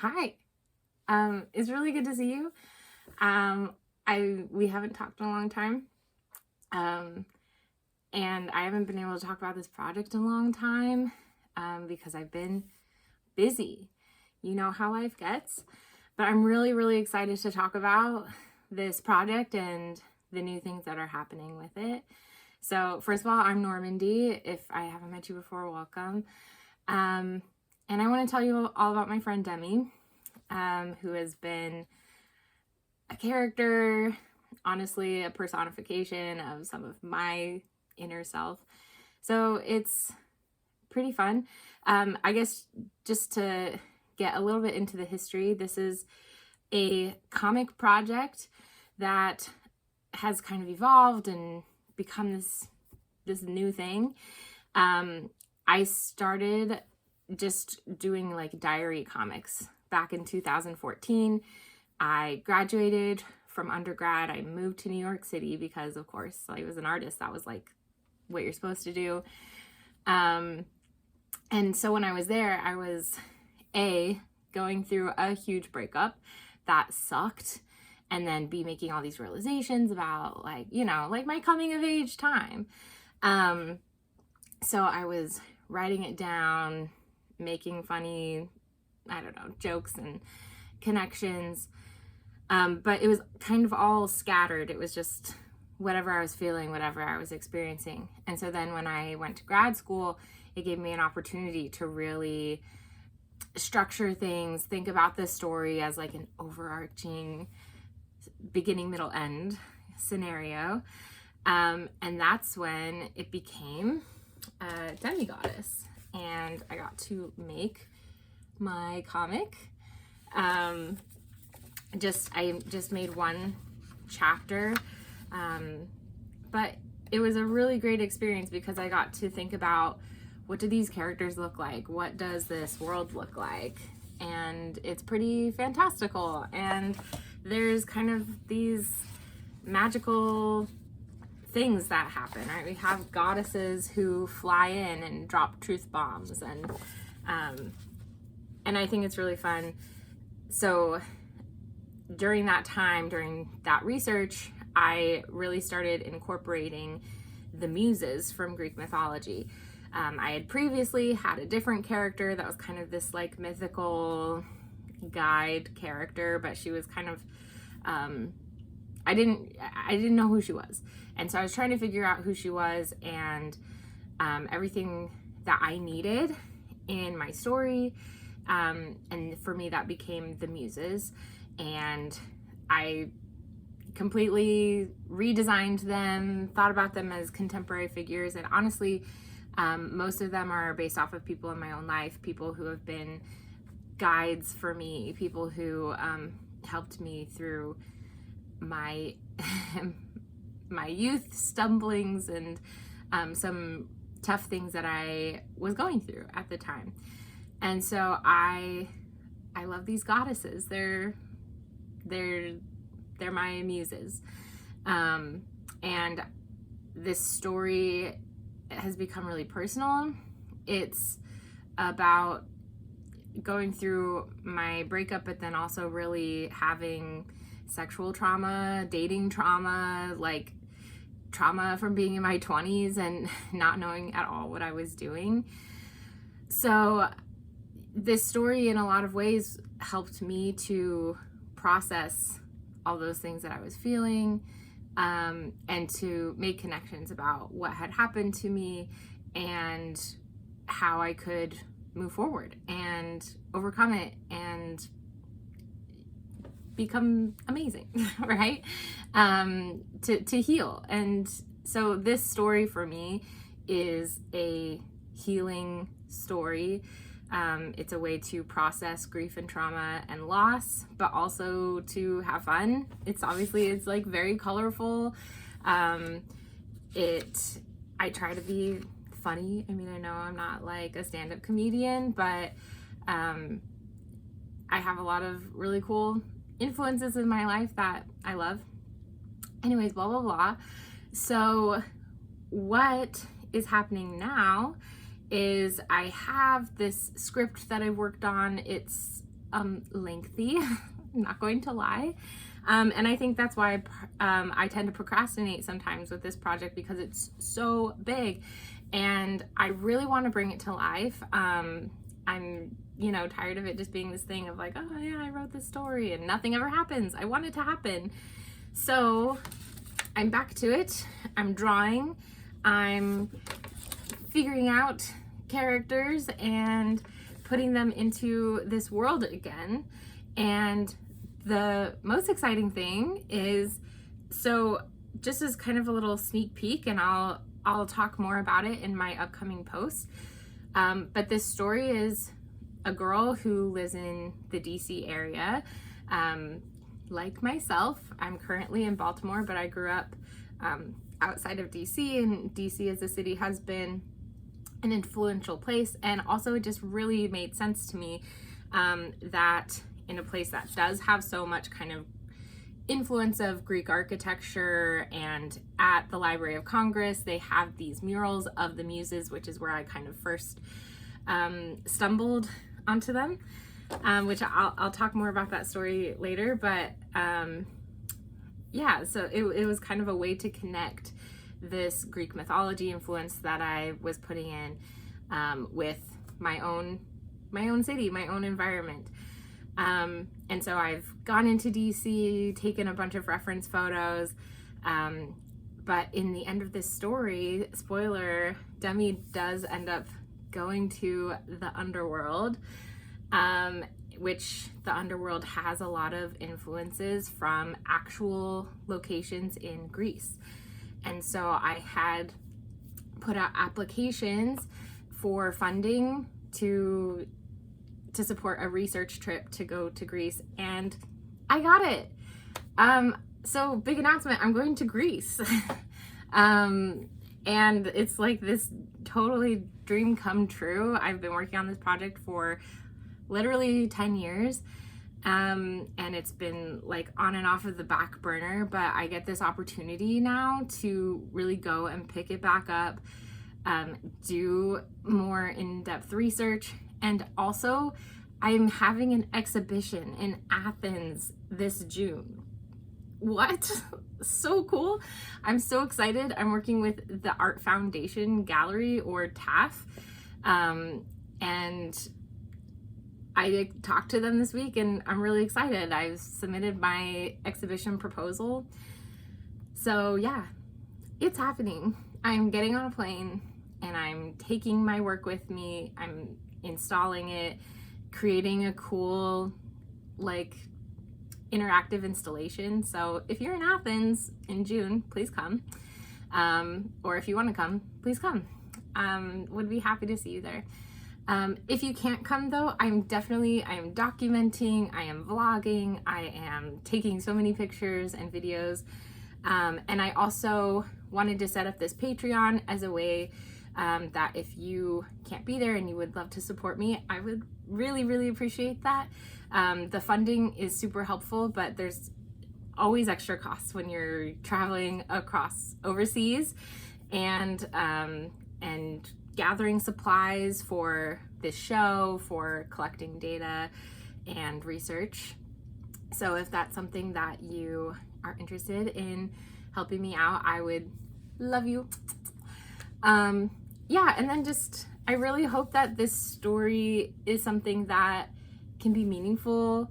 Hi. It's really good to see you. We haven't talked in a long time. Um, and I haven't been able to talk about this project in a long time because I've been busy. You know how life gets. But I'm really, really excited to talk about this project and the new things that are happening with it. So, first of all, I'm Normandy. If I haven't met you before, welcome. And I want to tell you all about my friend Demi, who has been a character, honestly, a personification of some of my inner self. So it's pretty fun. I guess just to get a little bit into the history, this is a comic project that has kind of evolved and become this new thing. I started just doing like diary comics back in 2014. I graduated from undergrad. I moved to New York City because, of course, I was an artist. That was like what you're supposed to do. And so when I was there, I was going through a huge breakup that sucked, and then making all these realizations about like my coming of age time. So I was writing it down, making funny, jokes and connections. But it was kind of all scattered. It was just whatever I was feeling, whatever I was experiencing. And so then when I went to grad school, it gave me an opportunity to really structure things, think about the story as like an overarching beginning, middle, end scenario. And that's when it became Demigoddess. And I got to make my comic. I just made one chapter, but it was a really great experience because I got to think about, what do these characters look like? What does this world look like? And it's pretty fantastical, and there's kind of these magical things that happen, right? We have goddesses who fly in and drop truth bombs, and I think it's really fun. So during that time, during that research, I really started incorporating the muses from Greek mythology. I had previously had a different character that was kind of this like mythical guide character, but she was kind of I didn't know who she was, and so I was trying to figure out who she was, and everything that I needed in my story, and for me that became the muses. And I completely redesigned them, thought about them as contemporary figures, and honestly, most of them are based off of people in my own life, people who have been guides for me, people who helped me through my my youth stumblings and some tough things that I was going through at the time. And so I love these goddesses. They're my muses. And this story has become really personal. It's about going through my breakup, but then also really having sexual trauma, dating trauma, like trauma from being in my 20s and not knowing at all what I was doing. So this story in a lot of ways helped me to process all those things that I was feeling, and to make connections about what had happened to me and how I could move forward and overcome it and become amazing, right? To heal. And so this story for me is a healing story. It's a way to process grief and trauma and loss, but also to have fun. It's like very colorful. I try to be funny. I mean, I know I'm not like a stand-up comedian, but I have a lot of really cool influences in my life that I love. Anyways, blah, blah, blah. So what is happening now is I have this script that I've worked on. It's lengthy, I'm not going to lie. And I think that's why I tend to procrastinate sometimes with this project, because it's so big and I really want to bring it to life. I'm, tired of it just being this thing of like, oh yeah, I wrote this story and nothing ever happens. I want it to happen. So I'm back to it. I'm drawing. I'm figuring out characters and putting them into this world again. And the most exciting thing is, so just as kind of a little sneak peek, and I'll talk more about it in my upcoming posts. But this story is a girl who lives in the DC area. Like myself, I'm currently in Baltimore, but I grew up outside of DC, and DC as a city has been an influential place. And also it just really made sense to me that in a place that does have so much kind of influence of Greek architecture, and at the Library of Congress they have these murals of the Muses, which is where I kind of first stumbled onto them, which I'll talk more about that story later. But yeah, so it was kind of a way to connect this Greek mythology influence that I was putting in with my own city, my own environment. And so I've gone into DC, taken a bunch of reference photos, but in the end of this story, spoiler, Demi does end up going to the underworld, which the underworld has a lot of influences from actual locations in Greece. And so I had put out applications for funding to support a research trip to go to Greece, and I got it. So big announcement, I'm going to Greece. And it's like this totally dream come true. I've been working on this project for literally 10 years. And it's been like on and off of the back burner, but I get this opportunity now to really go and pick it back up, do more in-depth research. And also, I'm having an exhibition in Athens this June. What? So cool. I'm so excited. I'm working with the Art Foundation Gallery, or TAF. And I talked to them this week and I'm really excited. I've submitted my exhibition proposal. So yeah, it's happening. I'm getting on a plane and I'm taking my work with me. I'm installing it, creating a cool, like, interactive installation. So if you're in Athens in June, please come. Or if you want to come, please come. Would be happy to see you there. If you can't come though, I am documenting, I am vlogging, I am taking so many pictures and videos. And I also wanted to set up this Patreon as a way that if you can't be there and you would love to support me, I would really, really appreciate that. The funding is super helpful, but there's always extra costs when you're traveling across overseas and gathering supplies for this show, for collecting data and research. So if that's something that you are interested in helping me out, I would love you. Yeah, and then I really hope that this story is something that can be meaningful,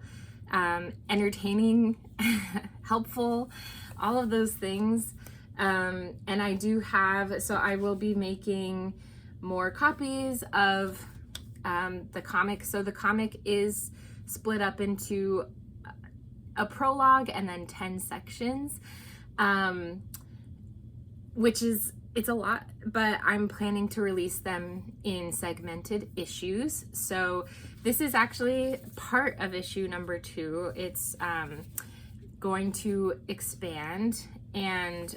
entertaining, helpful, all of those things. And I will be making more copies of the comic. So the comic is split up into a prologue and then 10 sections, it's a lot, but I'm planning to release them in segmented issues. So this is actually part of issue number 2. It's going to expand, and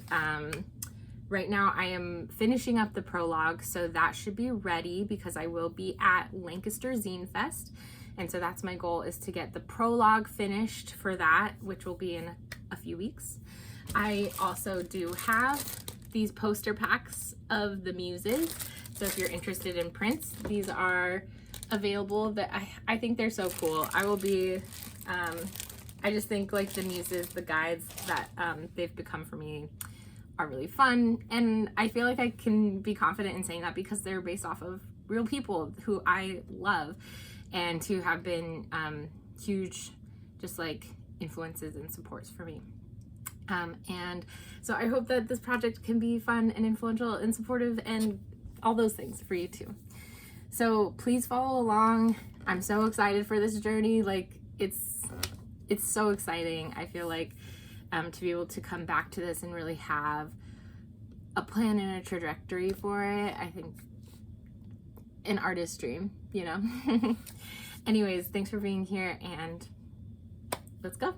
right now I am finishing up the prologue, so that should be ready because I will be at Lancaster Zine Fest. And so that's my goal, is to get the prologue finished for that, which will be in a few weeks. I also do have these poster packs of the Muses. So if you're interested in prints, these are available that I think they're so cool. I will be, I just think like the muses, the guides that they've become for me are really fun. And I feel like I can be confident in saying that because they're based off of real people who I love and who have been huge, just like influences and supports for me. And so I hope that this project can be fun and influential and supportive and all those things for you too. So please follow along. I'm so excited for this journey. Like it's so exciting. I feel like to be able to come back to this and really have a plan and a trajectory for it, I think an artist's dream, you know? Anyways, thanks for being here and let's go.